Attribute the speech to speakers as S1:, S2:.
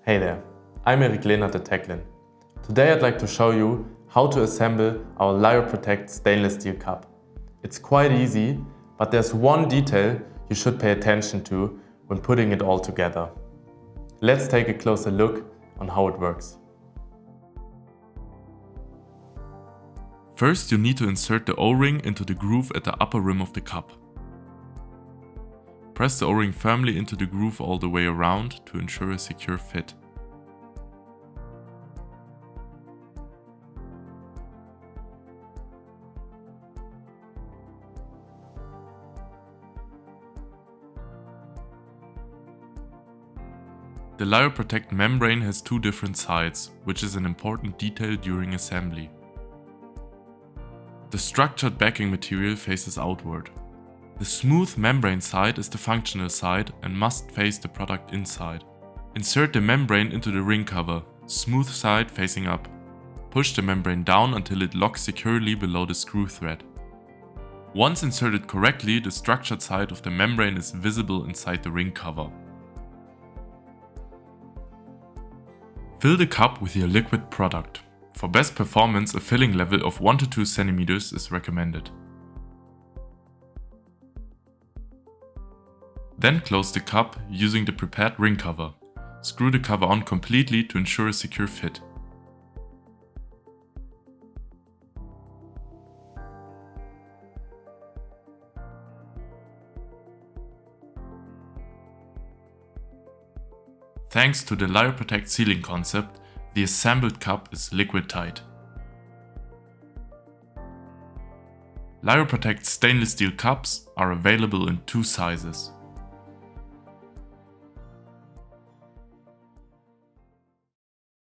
S1: Hey there, I'm Erik Lehnert at Techlin. Today I'd like to show you how to assemble our Lyoprotect Stainless Steel Cup. It's quite easy, but there's one detail you should pay attention to when putting it all together. Let's take a closer look on how it works.
S2: First, you need to insert the O-ring into the groove at the upper rim of the cup. Press the O-ring firmly into the groove all the way around to ensure a secure fit. The Lyoprotect membrane has two different sides, which is an important detail during assembly. The structured backing material faces outward. The smooth membrane side is the functional side and must face the product inside. Insert the membrane into the ring cover, smooth side facing up. Push the membrane down until it locks securely below the screw thread. Once inserted correctly, the structured side of the membrane is visible inside the ring cover. Fill the cup with your liquid product. For best performance, a filling level of 1 to 2 cm is recommended. Then close the cup using the prepared ring cover. Screw the cover on completely to ensure a secure fit. Thanks to the Lyoprotect sealing concept, the assembled cup is liquid tight. Lyoprotect stainless steel cups are available in two sizes.